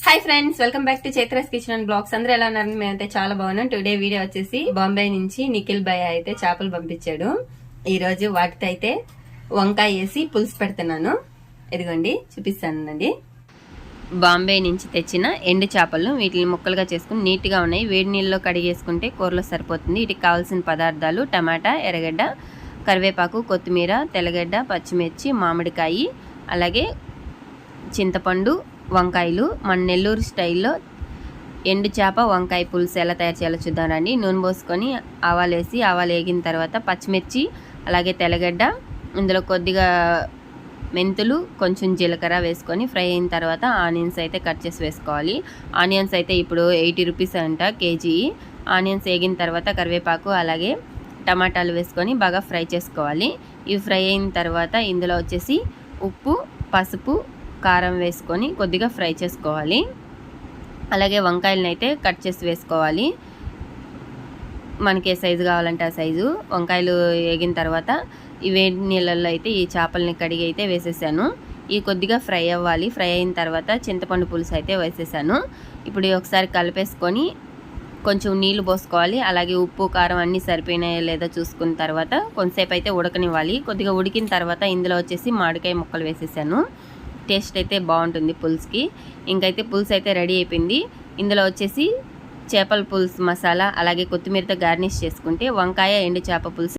Hi friends, welcome back to Chaitra's kitchen and blogs. అందరూ ఎలా ఉన్నారు? మేమైతే చాలా బాగున్నాం. టుడే వీడియో వచ్చేసి బాంబే నుంచి నిఖిల్ భయ్య అయితే చేపలు పంపించాడు. ఈ రోజు వాటితో అయితే వంకాయ వేసి పులుసు పెడుతున్నాను. ఇదిగోండి, చూపిస్తానండి. బాంబే నుంచి తెచ్చిన ఎండు చేపలు, వీటిని ముక్కలుగా చేసుకుని నీట్గా ఉన్నాయి. వేడి నీళ్ళలో కడిగేసుకుంటే కూరలో సరిపోతుంది. వీటికి కావాల్సిన పదార్థాలు: టమాటా, ఎర్రగడ్డ, కరివేపాకు, కొత్తిమీర, తెల్లగడ్డ, పచ్చిమిర్చి, మామిడికాయ, అలాగే చింతపండు, వంకాయలు. మన నెల్లూరు స్టైల్లో ఎండు చేప వంకాయ పులుసు ఎలా తయారు చేయాలో చూద్దామండి. నూనె పోసుకొని ఆవాలు వేసి, ఆవాలు వేగిన తర్వాత పచ్చిమిర్చి, అలాగే తెల్లగడ్డ, ఇందులో కొద్దిగా మెంతులు, కొంచెం జీలకర్ర వేసుకొని ఫ్రై అయిన తర్వాత ఆనియన్స్ అయితే కట్ చేసి వేసుకోవాలి. ఆనియన్స్ అయితే ఇప్పుడు 80 రూపీస్ అంట కేజీ. ఆనియన్స్ వేగిన తర్వాత కరివేపాకు అలాగే టమాటాలు వేసుకొని బాగా ఫ్రై చేసుకోవాలి. ఇవి ఫ్రై అయిన తర్వాత ఇందులో వచ్చేసి ఉప్పు, పసుపు, కారం వేసుకొని కొద్దిగా ఫ్రై చేసుకోవాలి. అలాగే వంకాయలను అయితే కట్ చేసి వేసుకోవాలి. మనకి ఏ సైజు కావాలంటే ఆ సైజు. వంకాయలు వేగిన తర్వాత ఈ వేడి నీళ్ళల్లో అయితే ఈ చేపల్ని కడిగి అయితే వేసేసాను. ఇవి కొద్దిగా ఫ్రై అవ్వాలి. ఫ్రై అయిన తర్వాత చింతపండు పులుసు అయితే వేసేసాను. ఇప్పుడు ఒకసారి కలిపేసుకొని కొంచెం నీళ్లు పోసుకోవాలి. అలాగే ఉప్పు, కారం అన్నీ సరిపోయినాయో లేదో చూసుకున్న తర్వాత కొంతసేపు అయితే ఉడకనివ్వాలి. కొద్దిగా ఉడికిన తర్వాత ఇందులో వచ్చేసి మామిడికాయ ముక్కలు వేసేసాను. టేస్ట్ అయితే బాగుంటుంది పులుసుకి. ఇంకైతే పులుసు అయితే రెడీ అయిపోయింది. ఇందులో వచ్చేసి చేపల పులుసు మసాలా అలాగే కొత్తిమీరతో గార్నిష్ చేసుకుంటే వంకాయ ఎండు చేప పులుసు